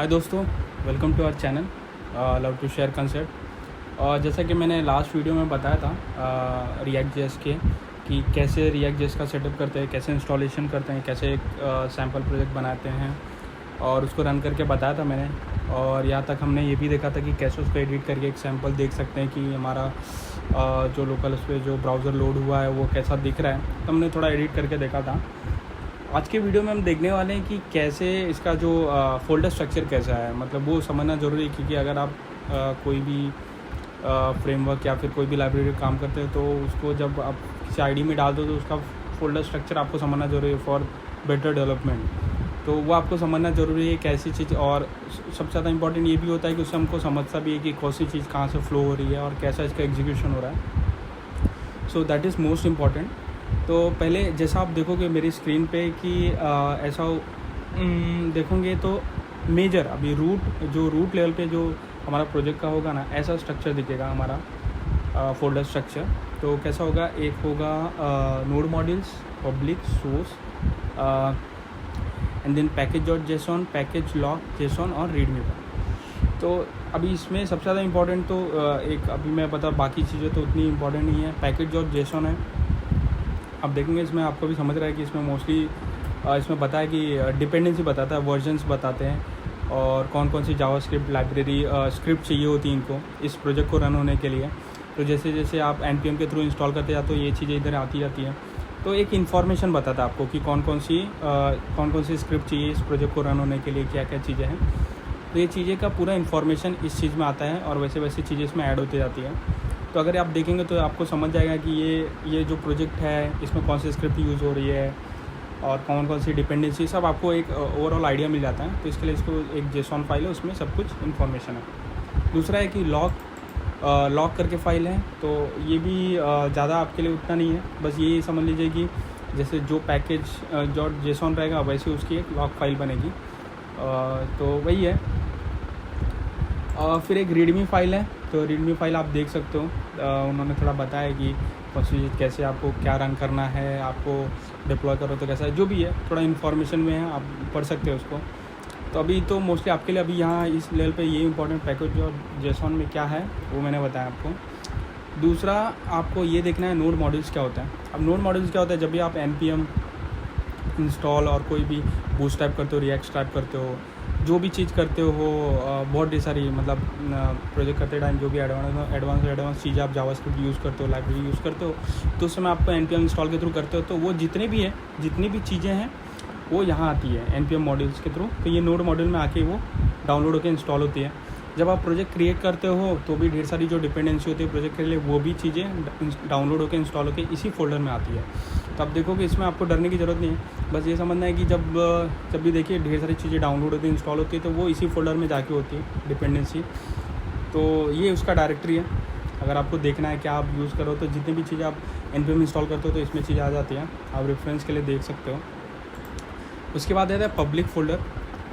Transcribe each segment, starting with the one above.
हाय दोस्तों, welcome to our channel love to share concept. और जैसा कि मैंने लास्ट वीडियो में बताया था रिएक्ट जेएस के कि कैसे रिएक्ट जेएस का सेटअप करते हैं, कैसे इंस्टॉलेशन करते हैं, कैसे एक सैम्पल प्रोजेक्ट बनाते हैं और उसको रन करके बताया था मैंने। और यहाँ तक हमने ये भी देखा था कि कैसे उसको एडिट करके एक सैम्पल देख सकते हैं कि हमारा जो लोकल उस पर जो ब्राउज़र लोड हुआ है वो कैसा दिख रहा है। तो हमने थोड़ा एडिट करके देखा था। आज के वीडियो में हम देखने वाले हैं कि कैसे इसका जो फ़ोल्डर स्ट्रक्चर कैसा है, मतलब वो समझना ज़रूरी है। क्योंकि अगर आप कोई भी फ्रेमवर्क या फिर कोई भी लाइब्रेरी काम करते हैं तो उसको जब आप किसी आईडी में डाल दो तो उसका फ़ोल्डर स्ट्रक्चर आपको समझना ज़रूरी है फॉर बेटर डेवलपमेंट। तो वो आपको समझना ज़रूरी है कैसी चीज़। और सबसे ज़्यादा इंपॉर्टेंट ये भी होता है कि उससे हमको समझता भी है कि कौन सी चीज़ कहाँ से फ़्लो हो रही है और कैसा इसका एग्जीक्यूशन हो रहा है। So that is most important. तो पहले जैसा आप देखोगे मेरी स्क्रीन पे कि ऐसा देखोगे तो मेजर अभी रूट लेवल पे जो हमारा प्रोजेक्ट का होगा ना, ऐसा स्ट्रक्चर दिखेगा हमारा फ़ोल्डर स्ट्रक्चर। तो कैसा होगा, एक होगा node modules, public, source and then package dot JSON, package lock JSON और रीडमी पर। तो अभी इसमें सबसे ज़्यादा इंपॉर्टेंट तो एक अभी मैं बता, बाकी चीज़ें तो उतनी इंपॉर्टेंट नहीं है। पैकेज डॉट जेसॉन है, अब देखेंगे इसमें आपको भी समझ रहा है कि इसमें मोस्टली इसमें बताया कि डिपेंडेंसी बताता है, वर्जन्स बताते हैं और कौन कौन सी जावास्क्रिप्ट लाइब्रेरी स्क्रिप्ट चाहिए होती है इनको इस प्रोजेक्ट को रन होने के लिए। तो जैसे जैसे आप npm के थ्रू इंस्टॉल करते हैं तो ये चीज़ें इधर आती जाती है। तो एक इन्फॉर्मेशन बताता है आपको कि कौन कौन सी स्क्रिप्ट चाहिए इस प्रोजेक्ट को रन होने के लिए, क्या क्या चीज़ें हैं। तो ये चीज़ें का पूरा इन्फॉर्मेशन इस चीज़ में आता है और वैसे वैसी चीज़ें इसमें ऐड होती जाती है। तो अगर आप देखेंगे तो आपको समझ जाएगा कि ये जो प्रोजेक्ट है इसमें कौन सी स्क्रिप्ट यूज़ हो रही है और कौन कौन सी डिपेंडेंसी, सब आपको एक ओवरऑल आइडिया मिल जाता है। तो इसके लिए इसको एक जेसॉन फाइल है, उसमें सब कुछ इन्फॉर्मेशन है। दूसरा है कि लॉग करके फाइल है। तो ये भी ज़्यादा आपके लिए उतना नहीं है, बस ये समझ लीजिए कि जैसे जो पैकेज डॉट जेसॉन रहेगा वैसे उसकी एक लॉग फाइल बनेगी। तो वही है। फिर एक रीडमी फाइल है। तो रीडमी फाइल आप देख सकते हो, उन्होंने थोड़ा बताया कि प्रोसीजर कैसे आपको क्या रन करना है, आपको डिप्लॉय करो तो कैसा है, जो भी है थोड़ा इन्फॉर्मेशन में है, आप पढ़ सकते हो उसको। तो अभी तो मोस्टली आपके लिए अभी यहाँ इस लेवल पे ये इंपॉर्टेंट पैकेज और जेसॉन में क्या है वो मैंने बताया आपको। दूसरा आपको ये देखना है नोड मॉड्यूल्स क्या होता है। अब नोड मॉड्यूल्स क्या होता है, जब भी आप npm इंस्टॉल और कोई भी बूटस्ट्रैप करते हो, रिएक्ट स्टार्ट करते हो, जो भी चीज़ करते हो, बहुत ढेर सारी मतलब प्रोजेक्ट करते टाइम जो भी एडवांस चीज़ें आप जावास्क्रिप्ट यूज़ करते हो, लाइब्रेरी यूज़ करते हो, तो उस समय आपको npm इंस्टॉल के थ्रू करते हो। तो वो जितनी भी चीज़ें हैं वो यहाँ आती है npm मॉड्यूल्स के थ्रू। तो ये नोड मॉड्यूल में आके वो डाउनलोड होकर इंस्टॉल होती है। जब आप प्रोजेक्ट क्रिएट करते हो तो भी ढेर सारी जो डिपेंडेंसी होती है प्रोजेक्ट के लिए, वो भी चीज़ें डाउनलोड होकर इंस्टॉल होकर इसी फोल्डर में आती है। तो आप देखोगे इसमें आपको डरने की ज़रूरत नहीं है, बस ये समझना है कि जब भी देखिए ढेर सारी चीज़ें डाउनलोड होती है, इंस्टॉल होती है, तो वो इसी फोल्डर में जाके होती है डिपेंडेंसी। तो ये उसका डायरेक्टरी है। अगर आपको देखना है कि आप यूज़ करो तो जितनी भी चीज़ें आप npm इंस्टॉल करते हो तो इसमें चीज़ें आ जाती हैं, आप रेफरेंस के लिए देख सकते हो। उसके बाद आता है पब्लिक फ़ोल्डर।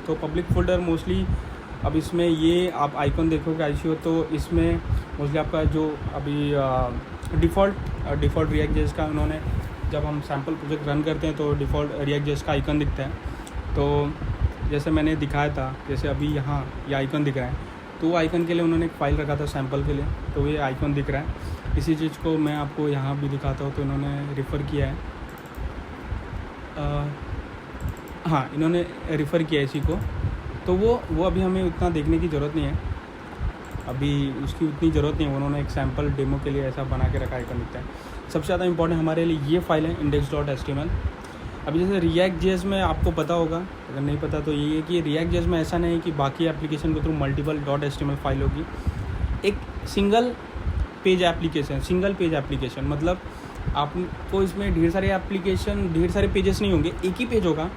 तो पब्लिक फ़ोल्डर मोस्टली अब इसमें ये आप आइकॉन देखोगे ICO, तो इसमें मोस्टली आपका जो अभी डिफ़ॉल्ट रिएक्ट जेएस का उन्होंने, जब हम सैम्पल प्रोजेक्ट रन करते हैं तो डिफ़ॉल्ट रिएक्ट जेएस का आइकन दिखता है। तो जैसे मैंने दिखाया था, जैसे अभी यहाँ ये आइकन दिख रहा है, तो वो आइकन के लिए उन्होंने एक फ़ाइल रखा था सैम्पल के लिए, तो ये आइकन दिख रहा है। इसी चीज़ को मैं आपको यहाँ भी दिखाता हूँ। तो इन्होंने रिफ़र किया है, हाँ इन्होंने रिफ़र किया है इसी को। तो वो अभी हमें उतना देखने की ज़रूरत नहीं है, अभी उसकी उतनी ज़रूरत नहीं है। उन्होंने एक सैम्पल डेमो के लिए ऐसा बना के रखा आइकन दिखता है। सबसे ज़्यादा इंपॉर्टेंट हमारे लिए ये फाइल है index.html। अभी जैसे रिएक्ट जेएस में आपको पता होगा, अगर नहीं पता तो ये है कि रिएक्ट जेएस में ऐसा नहीं है कि बाकी एप्लीकेशन के थ्रू मल्टीपल .html फाइल होगी। एक सिंगल पेज एप्लीकेशन मतलब आपको इसमें ढेर सारे पेजेस नहीं होंगे, एक ही पेज होगा,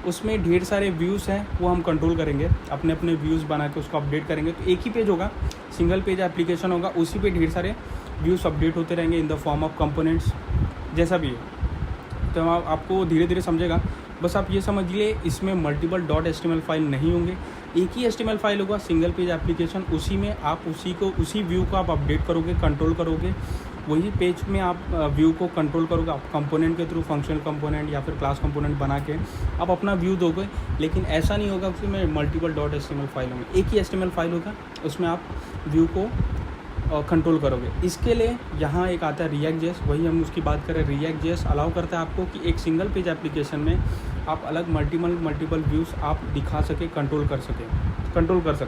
उसमें ढेर सारे व्यूज़ हैं, वो हम कंट्रोल करेंगे, अपने अपने व्यूज़ बना के उसको अपडेट करेंगे। तो एक ही पेज होगा, सिंगल पेज एप्लीकेशन होगा, उसी पे ढेर सारे व्यूज़ अपडेट होते रहेंगे in the form of components, जैसा भी है। तो आपको धीरे धीरे समझेगा। बस आप ये समझ लिए इसमें मल्टीपल .html फाइल नहीं होंगे, एक ही HTML फाइल होगा, सिंगल पेज एप्लीकेशन। उसी में आप उसी व्यू को आप अपडेट करोगे, कंट्रोल करोगे वही पेज में आप व्यू को कंट्रोल करोगे, आप कंपोनेंट के थ्रू फंक्शनल कंपोनेंट या फिर क्लास कंपोनेंट बना के आप अपना व्यू दोगे। लेकिन ऐसा नहीं होगा उसमें मल्टीपल .html फाइल होंगे, एक ही HTML फाइल होगा, उसमें आप व्यू को कंट्रोल करोगे। इसके लिए यहाँ एक आता है React.js, वही हम उसकी बात करें। React.js अलाउ करता है आपको कि एक सिंगल पेज एप्लीकेशन में आप अलग मल्टीपल व्यूज़ आप दिखा सके, कंट्रोल कर सकते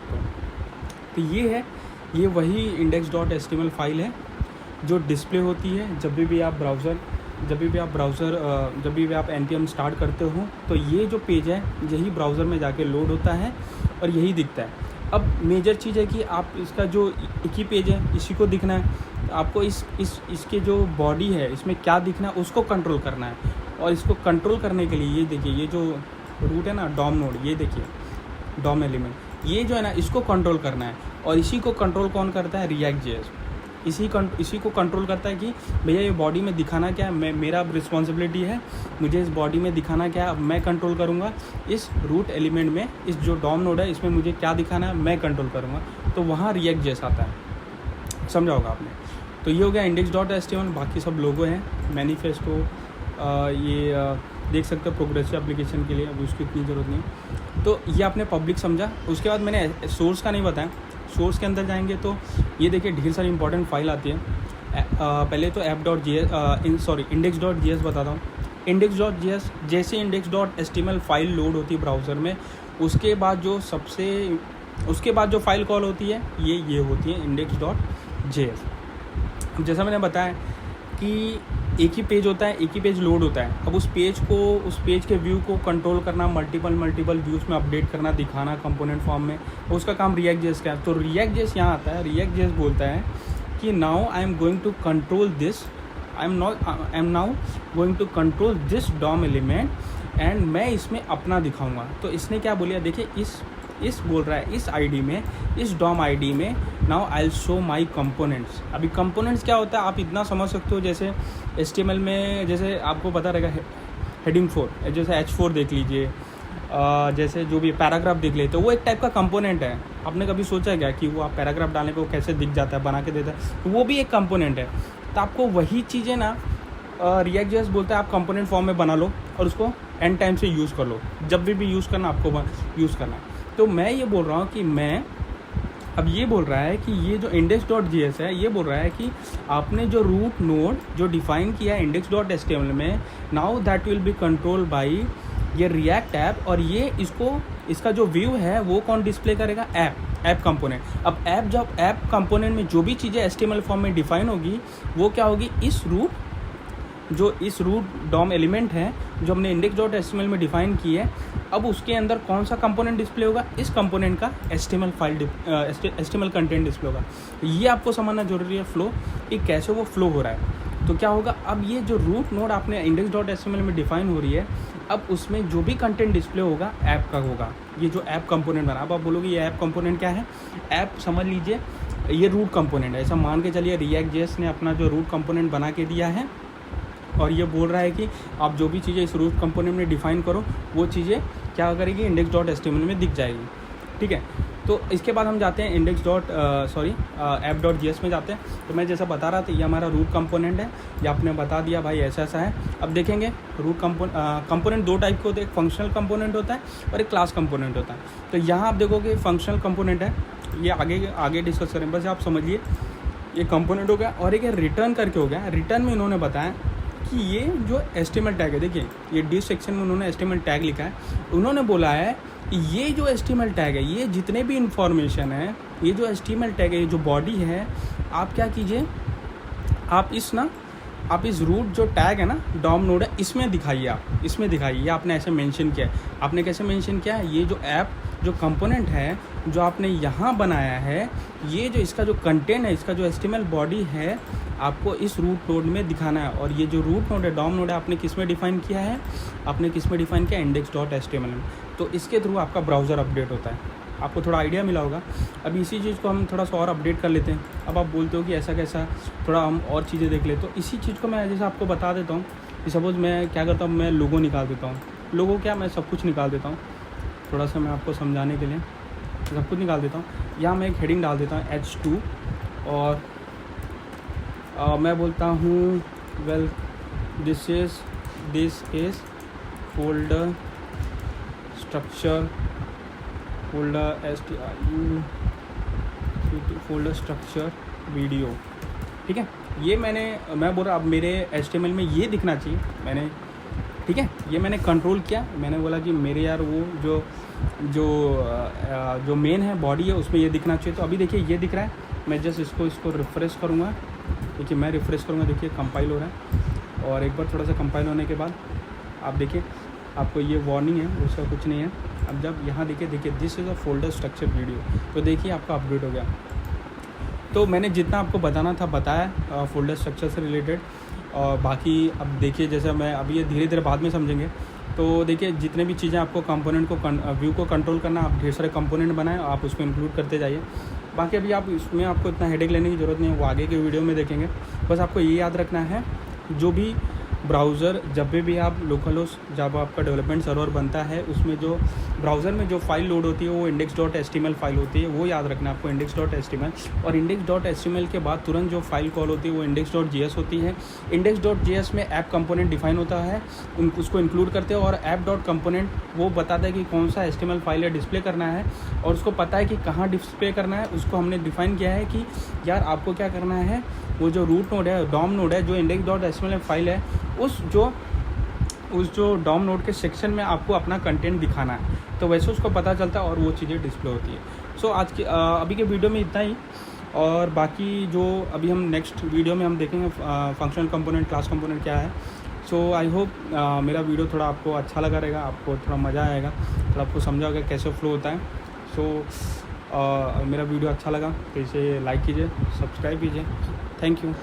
हो। तो ये है, ये वही index.html फाइल है जो डिस्प्ले होती है जब भी आप npm स्टार्ट करते हो। तो ये जो पेज है यही ब्राउज़र में जाके लोड होता है और यही दिखता है। अब मेजर चीज़ है कि आप इसका जो एक ही पेज है इसी को दिखना है, आपको इसके जो बॉडी है इसमें क्या दिखना है उसको कंट्रोल करना है। और इसको कंट्रोल करने के लिए ये देखिए, ये जो रूट है ना डॉम नोड, ये देखिए डॉम एलिमेंट, ये जो है ना इसको कंट्रोल करना है। और इसी को कंट्रोल कौन करता है? React.js। इसी को कंट्रोल करता है कि भैया ये बॉडी में दिखाना क्या है, मेरा अब रिस्पॉन्सिबिलिटी है, मुझे इस बॉडी में दिखाना क्या है, अब मैं कंट्रोल करूँगा। इस रूट एलिमेंट में इस जो डॉम नोड है इसमें मुझे क्या दिखाना है मैं कंट्रोल करूँगा। तो वहाँ React.js आता है, समझा होगा आपने। तो ये हो गया index.html। बाकी सब लोगो हैं, मैनिफेस्टो, ये देख सकते हो प्रोग्रेसिव एप्लीकेशन के लिए, अभी उसकी इतनी ज़रूरत नहीं। तो ये आपने पब्लिक समझा। उसके बाद मैंने सोर्स का नहीं बताया, सोर्स के अंदर जाएंगे तो ये देखिए ढेर सारी इंपॉर्टेंट फाइल आती है। पहले तो index.js बताता हूँ। index.js जैसे index.html फाइल लोड होती है ब्राउज़र में, उसके बाद जो फाइल कॉल होती है ये होती है index.js। जैसा मैंने बताया कि एक ही पेज होता है, एक ही पेज लोड होता है। अब उस पेज के व्यू को कंट्रोल करना, मल्टीपल व्यूज़ में अपडेट करना, दिखाना कंपोनेंट फॉर्म में, उसका काम React.js का है। तो React.js यहाँ आता है। React.js बोलता है कि now I am going to control this, I am now going to control this DOM element and मैं इसमें अपना दिखाऊंगा। तो इसने क्या बोलिया, देखिए इस बोल रहा है इस आईडी में, इस डॉम आईडी में now I will show my components. अभी कंपोनेंट्स क्या होता है आप इतना समझ सकते हो, जैसे HTML में जैसे आपको पता रहेगा हेडिंग 4, जैसे H4 देख लीजिए, जैसे जो भी पैराग्राफ देख लेते हो, वो एक टाइप का कंपोनेंट है। आपने कभी सोचा क्या कि वो आप पैराग्राफ डालने पे वो कैसे दिख जाता है, बना के देता है, तो वो भी एक कंपोनेंट है। तो आपको वही चीज़ें ना React.js बोलता है आप कंपोनेंट फॉर्म में बना लो और उसको एंड टाइम से यूज़ कर लो, जब भी यूज़ करना आपको यूज़ करना। तो मैं ये बोल रहा हूँ कि अब ये बोल रहा है कि ये जो index.js है ये बोल रहा है कि आपने जो रूट नोड जो डिफाइन किया है index.html में, now that will be control by ये React ऐप। और ये इसका जो व्यू है वो कौन डिस्प्ले करेगा? App component. अब ऐप कंपोनेंट में जो भी चीज़ें HTML फॉर्म में डिफाइन होगी वो क्या होगी, इस रूट डॉम एलिमेंट है जो हमने index.html में डिफाइन की है, अब उसके अंदर कौन सा कंपोनेंट डिस्प्ले होगा? इस कंपोनेंट का HTML कंटेंट डिस्प्ले होगा। ये आपको समझना जरूरी है फ्लो, कि कैसे वो फ्लो हो रहा है। तो क्या होगा, अब ये जो रूट नोड आपने index.html में डिफाइन हो रही है, अब उसमें जो भी कंटेंट डिस्प्ले होगा ऐप का होगा। ये जो ऐप कंपोनेंट बना, अब आप बोलोगे ये ऐप कंपोनेंट क्या है? ऐप समझ लीजिए ये रूट कंपोनेंट है, ऐसा मान के चलिए React.js ने अपना जो रूट कंपोनेंट बना के दिया है और ये बोल रहा है कि आप जो भी चीज़ें इस रूट कंपोनेंट में डिफाइन करो वो चीज़ें क्या करेगी, index.html में दिख जाएगी। ठीक है, तो इसके बाद हम जाते हैं app.js में जाते हैं। तो मैं जैसा बता रहा था ये हमारा रूट कंपोनेंट है, ये आपने बता दिया भाई ऐसा है। अब देखेंगे रूट कंपोनेंट दो टाइप के होते हैं, एक फंक्शनल कंपोनेंट होता है और एक क्लास कंपोनेंट होता है। तो यहाँ आप देखोगे फंक्शनल कंपोनेंट है, ये आगे डिस्कस करें, बस आप समझिए ये कंपोनेंट हो गया। और एक रिटर्न करके हो गया। रिटर्न में इन्होंने बताया कि ये जो HTML टैग है, देखिए ये डिस सेक्शन में उन्होंने HTML टैग लिखा है। उन्होंने बोला है कि ये जो HTML टैग है, ये जितने भी इंफॉर्मेशन है, ये जो HTML टैग है, ये जो बॉडी है, आप क्या कीजिए, आप इस रूट जो टैग है ना डॉम नोड है इसमें दिखाइए, आप इसमें दिखाइए। ये आपने ऐसे मेंशन किया है। आपने कैसे मेंशन किया है? ये जो ऐप जो कंपोनेंट है जो आपने यहाँ बनाया है, ये जो इसका जो कंटेंट है, इसका जो HTML बॉडी है, आपको इस रूट नोड में दिखाना है। और ये जो रूट नोड है, डॉम नोड है, आपने किस में डिफाइन किया है? आपने किस में डिफाइन किया? index.html में। तो इसके थ्रू आपका ब्राउज़र अपडेट होता है। आपको थोड़ा आइडिया मिला होगा। अब इसी चीज़ को हम थोड़ा सा और अपडेट कर लेते हैं। अब आप बोलते हो कि ऐसा कैसा, थोड़ा हम और चीज़ें देख लेते। तो इसी चीज़ को मैं जैसे आपको बता देता हूँ कि सपोज़ मैं क्या करता हूँ, मैं लोगो निकाल देता हूँ। लोगो क्या, मैं सब कुछ निकाल देता हूँ। थोड़ा सा मैं आपको समझाने के लिए सब कुछ निकाल देता हूँ। यहाँ मैं एक हेडिंग डाल देता हूँ H2 और मैं बोलता हूँ well this is folder structure, folder structure video, ठीक है। ये मैं बोल रहा अब मेरे HTML में ये दिखना चाहिए, मैंने ठीक है, ये मैंने कंट्रोल किया। मैंने बोला कि मेरे यार वो जो मेन है बॉडी है उसमें ये दिखना चाहिए। तो अभी देखिए ये दिख रहा है। मैं जस्ट इसको रिफ़्रेश करूँगा। देखिए मैं रिफ़्रेश करूँगा, देखिए कंपाइल हो रहा है। और एक बार थोड़ा सा कंपाइल होने के बाद आप देखिए आपको ये वार्निंग है, उसका कुछ नहीं है। अब जब यहाँ देखिए this is a folder structure video, तो देखिए आपका अपडेट हो गया। तो मैंने जितना आपको बताना था बताया फोल्डर स्ट्रक्चर से रिलेटेड। और बाकी अब देखिए जैसे मैं अभी ये धीरे धीरे बाद में समझेंगे। तो देखिए जितने भी चीज़ें आपको कंपोनेंट को व्यू को कंट्रोल करना, आप ढेर सारे कंपोनेंट बनाएं, आप उसको इंक्लूड करते जाइए। बाकी अभी आप इसमें आपको इतना हेडेक लेने की ज़रूरत नहीं है, वो आगे के वीडियो में देखेंगे। बस आपको ये याद रखना है, जो भी ब्राउज़र जब भी आप लोकल होस्ट जब आपका डेवलपमेंट सर्वर बनता है, उसमें जो ब्राउज़र में जो फाइल लोड होती है वो index.html फाइल होती है, वो याद रखना है आपको, index.html। और index.html के बाद तुरंत जो फाइल कॉल होती है वो index.js होती है। index.js में ऐप कंपोनेंट डिफाइन होता है, उसको इंक्लूड करते हैं। और ऐप.कंपोनेंट वो बताता है कि कौन सा HTML फाइल है डिस्प्ले करना है, और उसको पता है कि कहाँ डिस्प्ले करना है। उसको हमने डिफाइन किया है कि यार आपको क्या करना है, वो जो रूट नोड है, डॉम नोड है, जो index.html फाइल है, उस जो डॉम नोड के सेक्शन में आपको अपना कंटेंट दिखाना है। तो वैसे उसको पता चलता है और वो चीज़ें डिस्प्ले होती है। सो आज के अभी के वीडियो में इतना ही। और बाकी जो अभी हम नेक्स्ट वीडियो में हम देखेंगे फंक्शनल कंपोनेंट, क्लास कंपोनेंट क्या है। सो आई होप मेरा वीडियो थोड़ा आपको अच्छा लगा रहेगा, आपको थोड़ा मज़ा आएगा, थोड़ा आपको समझा होगा कैसे फ्लो होता है। सो मेरा वीडियो अच्छा लगा तो इसे लाइक कीजिए, सब्सक्राइब कीजिए। Thank you.